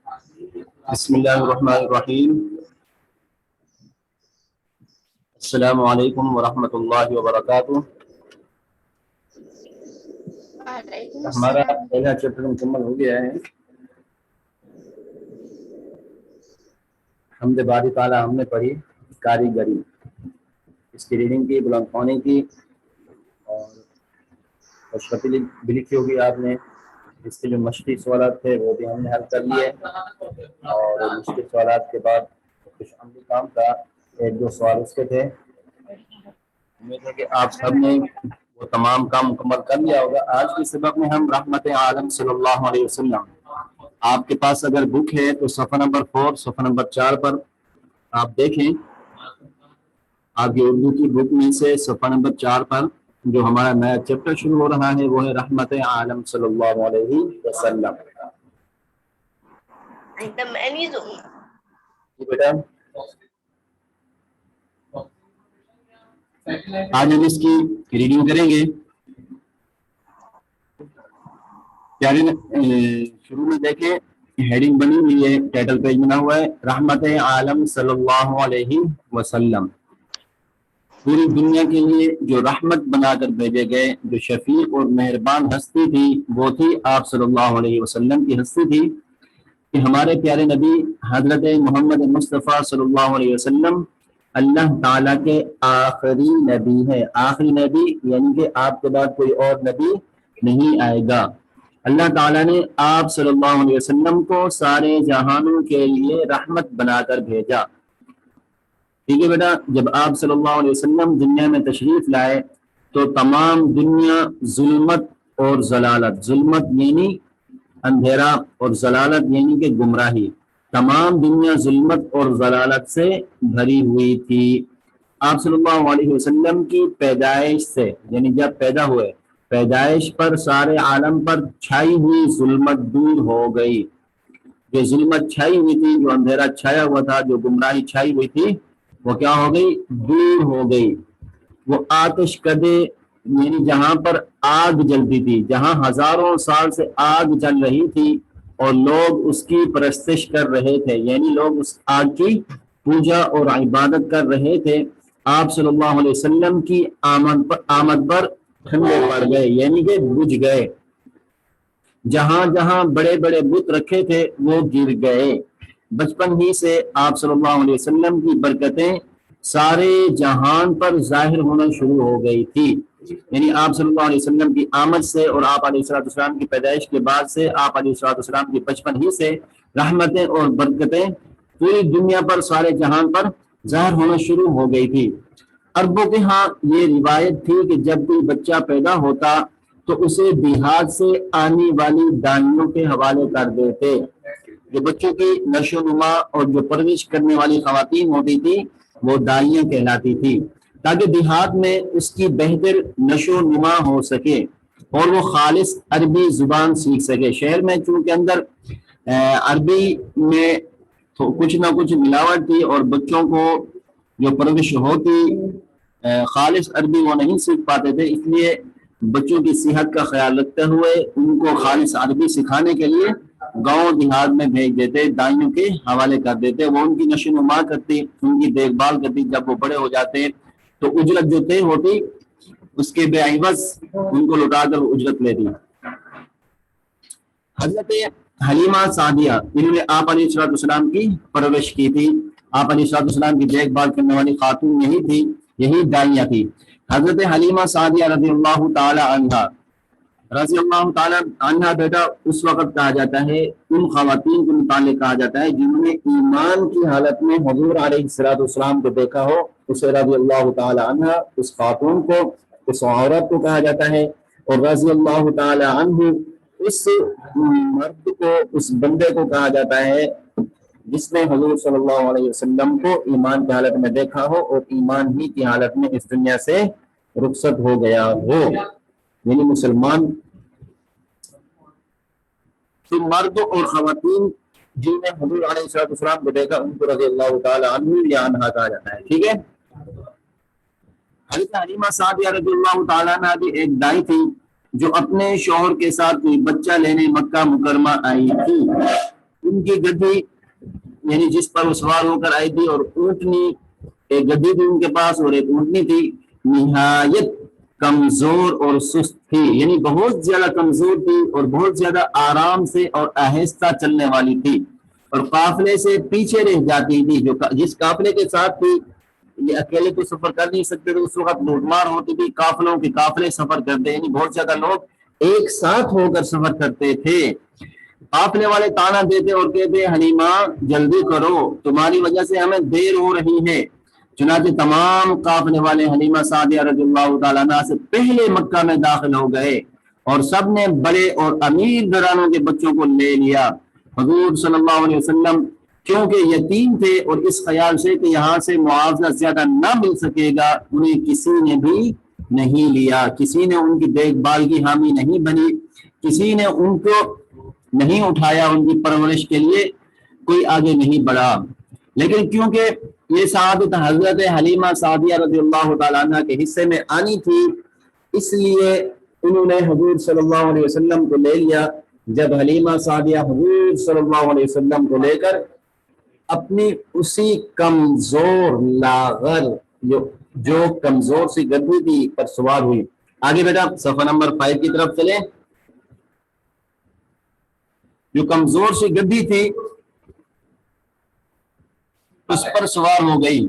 بسم اللہ الرحمن الرحیم۔ السلام علیکم ورحمۃ اللہ وبرکاتہ۔ ہمارا پہلا چیپٹر مکمل ہو گیا ہے۔ حمد باری تعالیٰ ہم نے پڑھی کاریگری، اس کی ریڈنگ کی، بلند خوانی کی اور خوشخطی بھی لکھی ہوگی آپ نے۔ اس کے جو مشقی سوالات تھے وہ بھی ہم نے حل کر لیے، اور مشقی سوالات کے بعد کچھ عملی کام تھا، ایک دو سوال اس کے تھے۔ امید ہے کہ آپ سب نے وہ تمام کام مکمل کر لیا ہوگا۔ آج کے سبق میں ہم رحمت عالم صلی اللہ علیہ وسلم، آپ کے پاس اگر بک ہے تو صفحہ نمبر 4 صفحہ نمبر 4 پر آپ دیکھیں۔ آپ کی اردو کی بک میں سے صفحہ نمبر 4 پر جو ہمارا نیا چیپٹر شروع ہو رہا ہے وہ ہے رحمت عالم صلی اللہ علیہ وسلم۔ جی بیٹا، آج ہم اس کی ریڈنگ کریں گے۔ شروع میں دیکھیں ہیڈنگ بنی ہوئی ہے، ٹائٹل پیج بنا ہوا ہے رحمت عالم صلی اللہ علیہ وسلم۔ پوری دنیا کے لیے جو رحمت بنا کر بھیجے گئے، جو شفیق اور مہربان ہستی تھی وہ تھی آپ صلی اللہ علیہ وسلم کی ہستی تھی، کہ ہمارے پیارے نبی حضرت محمد مصطفیٰ صلی اللہ علیہ وسلم اللہ تعالیٰ کے آخری نبی ہے۔ آخری نبی یعنی کہ آپ کے بعد کوئی اور نبی نہیں آئے گا۔ اللہ تعالیٰ نے آپ صلی اللہ علیہ وسلم کو سارے جہانوں کے لیے رحمت بنا کر بھیجا۔ ٹھیک ہے بیٹا، جب آپ صلی اللہ علیہ وسلم دنیا میں تشریف لائے تو تمام دنیا ظلمت اور ضلالت، ظلمت یعنی اندھیرا اور ضلالت یعنی کہ گمراہی، تمام دنیا ظلمت اور ضلالت سے بھری ہوئی تھی۔ آپ صلی اللہ علیہ وسلم کی پیدائش سے، یعنی جب پیدا ہوئے، پیدائش پر سارے عالم پر چھائی ہوئی ظلمت دور ہو گئی۔ جو ظلمت چھائی ہوئی تھی، جو اندھیرا چھایا ہوا تھا، جو گمراہی چھائی ہوئی تھی، وہ کیا ہو گئی؟ دور ہو گئی۔ وہ آتش کدے یعنی جہاں پر آگ جلتی تھی، جہاں ہزاروں سال سے آگ جل رہی تھی اور لوگ اس کی پرستش کر رہے تھے، یعنی لوگ اس آگ کی پوجا اور عبادت کر رہے تھے، آپ صلی اللہ علیہ وسلم کی آمد پر ٹھنڈے پڑ گئے، یعنی کہ بجھ گئے۔ جہاں جہاں بڑے بڑے بت رکھے تھے وہ گر گئے۔ بچپن ہی سے آپ صلی اللہ علیہ وسلم کی برکتیں سارے جہان پر ظاہر ہونا شروع ہو گئی تھی۔ یعنی آپ صلی اللہ علیہ وسلم کی آمد سے اور آپ علیہ السلام کی پیدائش کے بعد سے، آپ علیہ السلام کی بچپن ہی سے رحمتیں اور برکتیں پوری دنیا پر، سارے جہان پر ظاہر ہونا شروع ہو گئی تھی۔ عربوں کے ہاں یہ روایت تھی کہ جب کوئی بچہ پیدا ہوتا تو اسے دیہات سے آنے والی دانیوں کے حوالے کر دیتے۔ جو بچوں کی نشو و نما اور جو پرورش کرنے والی خواتین ہوتی تھی وہ دائیاں کہلاتی تھی، تاکہ دیہات میں اس کی بہتر نشو و نما ہو سکے اور وہ خالص عربی زبان سیکھ سکے۔ شہر میں چونکہ اندر عربی میں کچھ نہ کچھ ملاوٹ تھی اور بچوں کو جو پرورش ہوتی خالص عربی وہ نہیں سیکھ پاتے تھے، اس لیے بچوں کی صحت کا خیال رکھتے ہوئے ان کو خالص عربی سکھانے کے لیے گاؤں دیہات میں بھیج دیتے، دائیوں کے حوالے کر دیتے۔ وہ ان کی نشو و نما کرتی، ان کی دیکھ بھال کرتی، جب وہ بڑے ہو جاتے تو اجرت جو طے ہوتی اس کے بے عوض ان کو لوٹا کر اجرت لیتی۔ حضرت حلیمہ سعدیہ، انہوں نے آپ علیہ السلام کی پرورش کی تھی، آپ علیہ السلام کی دیکھ بھال کرنے والی خاتون یہی تھی، یہی دائیاں تھی۔ حضرت حلیمہ سعدیہ رضی اللہ تعالی عنہ، رضی اللہ تعالی عنہ بیٹا اس وقت کہا جاتا ہے، ان خواتین کے متعلق کہا جاتا ہے جنہوں نے ایمان کی حالت میں حضور علیہ السلام کو دیکھا ہو، اسے رضی اللہ تعالی عنہ، اس خاتون کو، اس عورت کو کہا جاتا ہے، اور رضی اللہ تعالی عنہ اس مرد کو، اس بندے کو کہا جاتا ہے جس نے حضور صلی اللہ علیہ وسلم کو ایمان کی حالت میں دیکھا ہو اور ایمان ہی کی حالت میں اس دنیا سے رخصت ہو گیا ہو، یعنی مسلمان۔ تو مرد اور خواتین جن نے حضور علیہ السلام کو دیکھا ان کو رضی اللہ تعالی عنہ یا عنہا کہا جاتا ہے، ٹھیک ہے۔ حضرت حلیمہ سعدیہ رضی اللہ تعالی عنہ بھی ایک دائی تھی جو اپنے شوہر کے ساتھ کوئی بچہ لینے مکہ مکرمہ آئی تھی۔ ان ان کی گدھی یعنی جس پر وہ سوار ہو کر آئی تھی اور اونٹنی ایک گدھی تھی ان کے پاس اور ایک اونٹنی تھی نہایت کمزور اور سست تھی یعنی بہت زیادہ کمزور تھی اور بہت زیادہ آرام سے اور آہستہ چلنے والی تھی اور قافلے سے پیچھے رہ جاتی تھی جو جس قافلے کے ساتھ تھی یہ اکیلے تو سفر کر نہیں سکتے تھے اس وقت لوٹ مار ہوتی تھی قافلوں کے قافلے سفر کرتے یعنی بہت زیادہ لوگ ایک ساتھ ہو کر سفر کرتے تھے قافلے والے تانا دیتے اور کہتے حلیمہ جلدی کرو تمہاری وجہ سے ہمیں دیر ہو رہی ہے چنانچہ تمام قافلے والے حلیمہ سعدیہ رضی اللہ تعالیٰ عنہ سے پہلے مکہ میں داخل ہو گئے اور سب نے بڑے اور امیر گھرانوں کے بچوں کو لے لیا حضور صلی اللہ علیہ وسلم کیونکہ یتیم تھے اور اس خیال سے کہ یہاں سے معاوضہ زیادہ نہ مل سکے گا انہیں کسی نے بھی نہیں لیا کسی نے ان کی دیکھ بھال کی حامی نہیں بنی کسی نے ان کو نہیں اٹھایا ان کی پرورش کے لیے کوئی آگے نہیں بڑھا لیکن کیونکہ یہ سعادت حضرت حلیمہ سعدیہ رضی اللہ تعالیٰ عنہ کے حصے میں آنی تھی اس لیے انہوں نے حضور صلی اللہ علیہ وسلم کو لے لیا جب حلیمہ سعدیہ حضور صلی اللہ علیہ وسلم کو لے کر اپنی اسی کمزور لاغر جو کمزور سی گدھی تھی پر سوار ہوئی آگے بیٹا صفحہ نمبر 5 کی طرف چلیں جو کمزور سی گدھی تھی اس پر سوار ہو گئی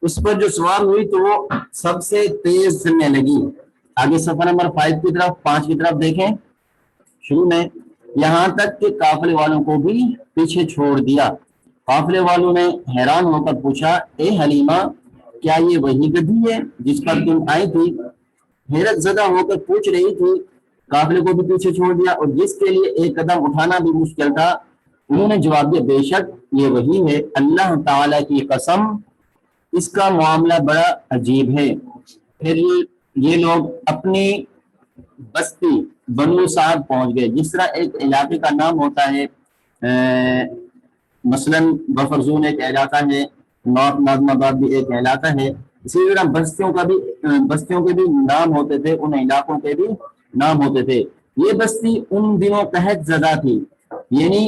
اس پر جو سوار ہوئی تو وہ سب سے تیز چلنے لگی آگے صفحہ نمبر 5 کی طرف 5 کی طرف دیکھیں شروع میں یہاں تک کہ قافلے والوں کو بھی پیچھے چھوڑ دیا قافلے والوں نے حیران ہو کر پوچھا اے حلیمہ کیا یہ وہی گدھی ہے جس پر تم آئی تھی حیرت زدہ ہو کر پوچھ رہی تھی قافلے کو بھی پیچھے چھوڑ دیا اور جس کے لیے ایک قدم اٹھانا بھی مشکل تھا انہوں نے جواب دیا بے شک یہ وہی ہے اللہ تعالی کی قسم اس کا معاملہ بڑا عجیب ہے پھر یہ لوگ اپنی بستی بنو سعد پہنچ گئے جس طرح ایک علاقے کا نام ہوتا ہے مثلا بفرزون ایک علاقہ ہے نارتھ ناظم آباد بھی ایک علاقہ ہے اسی طرح بستیوں کے بھی نام ہوتے تھے ان علاقوں کے بھی نام ہوتے تھے یہ بستی ان دنوں قحط زدہ تھی یعنی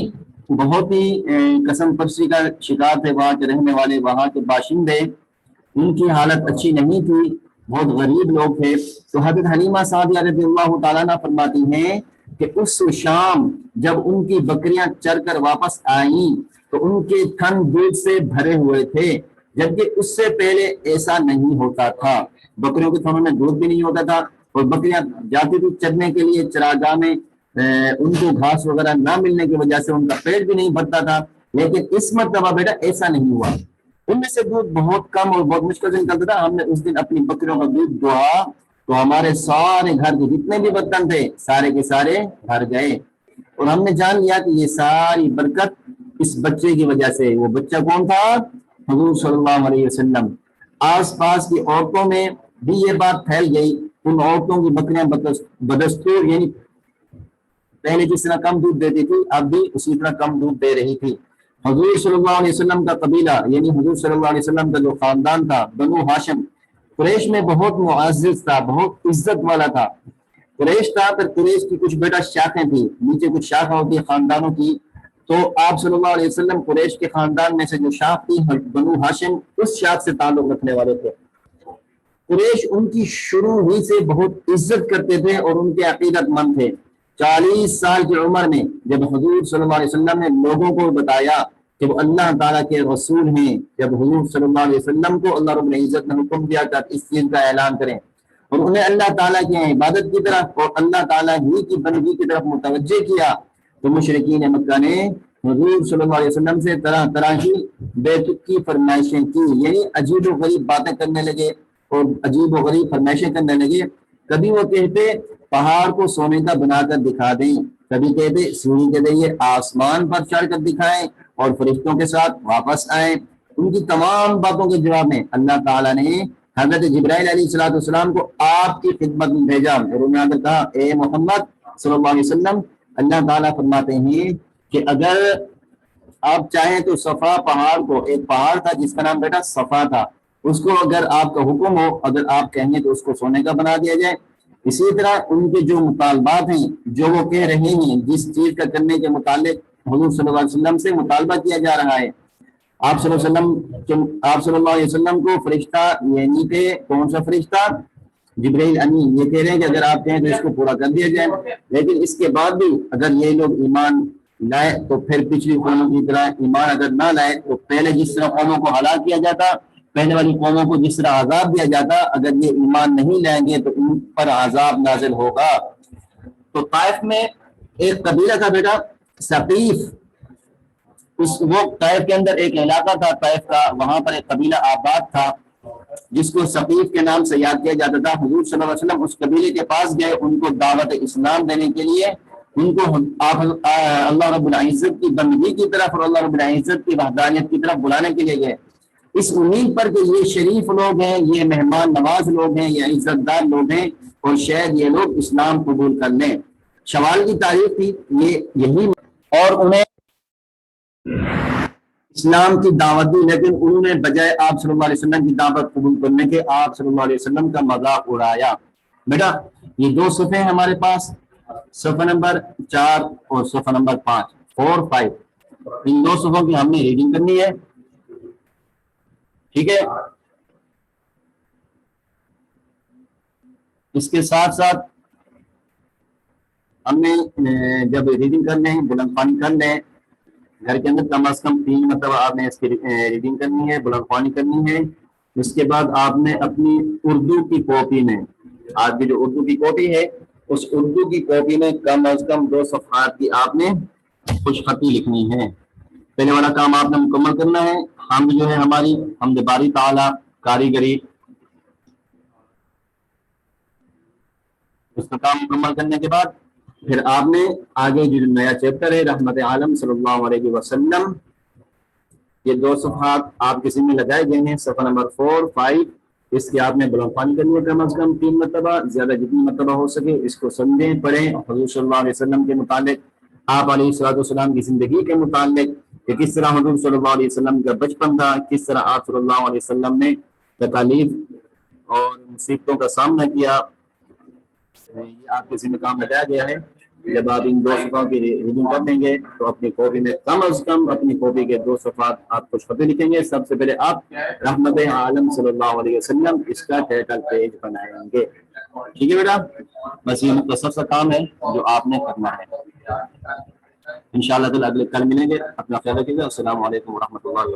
بہت ہی قسم پرسی کا شکار تھے وہاں کے رہنے والے وہاں کے باشندے ان کی حالت اچھی نہیں تھی بہت غریب لوگ تھے تو حضرت حلیمہ سعدیہ رضی اللہ تعالیٰ عنہ فرماتی ہیں کہ اس شام جب ان کی بکریاں چر کر واپس آئیں تو ان کے تھن دودھ سے بھرے ہوئے تھے جبکہ اس سے پہلے ایسا نہیں ہوتا تھا بکریوں کے تھنوں میں دودھ بھی نہیں ہوتا تھا اور بکریاں جاتی تھی چرنے کے لیے چراگاہ میں ان کو گھاس وغیرہ نہ ملنے کی وجہ سے ان کا پیٹ بھی نہیں بھرتا تھا لیکن اس مرتبہ بیٹا ایسا نہیں ہوا ان میں سے دودھ بہت کم اور بہت مشکل سے نکلتا تھا ہم نے اس دن اپنی بکریوں کا دودھ دہا تو ہمارے سارے گھر کے جتنے بھی برتن تھے سارے کے سارے بھر گئے اور ہم نے جان لیا کہ یہ ساری برکت اس بچے کی وجہ سے وہ بچہ کون تھا حضور صلی اللہ علیہ وسلم آس پاس کی عورتوں میں بھی یہ بات پھیل گئی ان عورتوں کی بکریاں بدستور یعنی پہلے جس طرح کم دودھ دیتی تھی اب بھی اسی طرح کم دودھ دے رہی تھی حضور صلی اللہ علیہ وسلم کا قبیلہ یعنی حضور صلی اللہ علیہ وسلم کا جو خاندان تھا بنو ہاشم قریش میں بہت معزز تھا بہت عزت والا تھا قریش تھا پھر قریش کی کچھ بیٹا شاخیں تھی نیچے کچھ شاخیں ہوتی ہے خاندانوں کی تو آپ صلی اللہ علیہ وسلم قریش کے خاندان میں سے جو شاخ تھی بنو ہاشم اس شاخ سے تعلق رکھنے والے تھے قریش ان کی شروع ہی سے بہت عزت کرتے تھے اور ان کے عقیدت مند تھے 40 سال کی عمر میں جب حضور صلی اللہ علیہ وسلم نے لوگوں کو بتایا کہ وہ اللہ تعالیٰ کے رسول ہیں جب حضور صلی اللہ علیہ وسلم کو اللہ رب العزت نے حکم دیا کہ اس چیز کا اعلان کریں اور انہیں اللہ تعالیٰ کی عبادت کی طرف اور اللہ تعالیٰ ہی کی بندگی کی طرف متوجہ کیا تو مشرکین مکہ نے حضور صلی اللہ علیہ وسلم سے طرح طرح کی بیتک کی فرمائشیں کی یعنی عجیب و غریب باتیں کرنے لگے اور عجیب و غریب فرمائشیں کرنے لگے کبھی وہ کہتے پہاڑ کو سونے کا بنا کر دکھا دیں، کبھی کہتے سیڑھی کے ذریعے آسمان پر چڑھ کر دکھائیں اور فرشتوں کے ساتھ واپس آئیں۔ ان کی تمام باتوں کے جواب میں اللہ تعالیٰ نے حضرت جبرائیل علیہ السلام کو آپ کی خدمت میں بھیجا اور انہوں نے کہا اے محمد صلی اللہ علیہ وسلم، اللہ تعالیٰ فرماتے ہیں کہ اگر آپ چاہیں تو صفا پہاڑ کو، ایک پہاڑ تھا جس کا نام بیٹا صفا تھا، اس کو اگر آپ کا حکم ہو، اگر آپ کہیں تو اس کو سونے کا بنا دیا جائے۔ اسی طرح ان کے جو مطالبات ہیں، جو وہ کہہ رہے ہیں، جس چیز کا کرنے کے متعلق حضور صلی اللہ علیہ وسلم سے مطالبہ کیا جا رہا ہے، آپ صلی اللہ علیہ وسلم کو فرشتہ یعنی کہ کون سا فرشتہ؟ جبرائیل امین یہ کہہ رہے ہیں کہ اگر آپ کہیں تو اس کو پورا کر دیا جائے۔ لیکن اس کے بعد بھی اگر یہ لوگ ایمان لائے تو پھر پچھلی قوموں کی طرح ایمان اگر نہ لائے تو پہلے جس طرح قوموں کو ہلاک کیا جاتا، پہلے والی قوموں کو جس طرح عذاب دیا جاتا، اگر یہ ایمان نہیں لائیں گے تو ان پر عذاب نازل ہوگا۔ تو طائف میں ایک قبیلہ تھا بیٹا ثقیف، وہ طائف کے اندر ایک علاقہ تھا طائف کا، وہاں پر ایک قبیلہ آباد تھا جس کو ثقیف کے نام سے یاد کیا جاتا تھا۔ حضور صلی اللہ علیہ وسلم اس قبیلے کے پاس گئے، ان کو دعوت اسلام دینے کے لیے، ان کو اللہ رب العزت کی بندگی کی طرف اور اللہ رب العزت کی وحدانیت کی طرف بلانے کے لیے گئے، اس امید پر کہ یہ شریف لوگ ہیں، یہ مہمان نواز لوگ ہیں، یہ عزت دار لوگ ہیں اور شاید یہ لوگ اسلام قبول کر لیں۔ شوال کی تاریخ تھی یہی، اور انہیں اسلام کی دعوت دی، لیکن انہوں نے بجائے آپ صلی اللہ علیہ وسلم کی دعوت قبول کرنے کے آپ صلی اللہ علیہ وسلم کا مذاق اڑایا۔ بیٹا یہ دو صفحے ہیں ہمارے پاس، صفحہ نمبر 4 اور صفحہ نمبر 5 4 5، ان دو صفحوں کی ہم نے ریڈنگ کرنی ہے، ٹھیک ہے؟ اس کے ساتھ ساتھ ہم نے جب ریڈنگ کر لیں، بلند خوانی کر لیں، گھر کے اندر کم از کم 3 مرتبہ آپ نے اس کی ریڈنگ کرنی ہے، بلند خوانی کرنی ہے۔ اس کے بعد آپ نے اپنی اردو کی کاپی میں، آپ کی جو اردو کی کاپی ہے، اس اردو کی کاپی میں کم از کم 2 صفحات کی آپ نے خوش خطی لکھنی ہے۔ پہلے والا کام آپ نے مکمل کرنا ہے، حمد جو ہے ہماری حمد باری تعالی کاریگری، اس کا کام مکمل کرنے کے بعد پھر آپ نے آگے جو نیا چیپٹر ہے رحمت عالم صلی اللہ علیہ وسلم، یہ 2 صفحات آپ کسی میں لگائے گئے ہیں، صفحہ نمبر 4 5، اس کی آپ نے بلند خوانی کرنی ہے کم از کم 3 مرتبہ، زیادہ جتنی مرتبہ ہو سکے اس کو سمجھیں، پڑھیں، حضور صلی اللہ علیہ وسلم کے متعلق، آپ علیہ الصلوۃ والسلام کی زندگی کے متعلق کہ کس طرح حضور صلی اللہ علیہ وسلم کا بچپن تھا، کس طرح آپ صلی اللہ علیہ وسلم نے تکالیف اور مصیبتوں کا سامنا کیا، یہ آپ کے ذمہ کام لگایا گیا ہے۔ جب آپ ان 2 صفحوں کی ریڈنگ کر لیں گے تو اپنی کاپی میں کم از کم اپنی کاپی کے 2 صفحات آپ خوش خطی لکھیں گے۔ سب سے پہلے آپ رحمت عالم صلی اللہ علیہ وسلم اس کا ٹائٹل پیج بنائیں گے، ٹھیک ہے بیٹا؟ بس یہ مختصر سا کام ہے جو آپ نے کرنا ہے۔ انشاءاللہ اگلے کل ملیں گے، اپنا خیال رکھیے گا۔ السلام علیکم ورحمۃ اللہ۔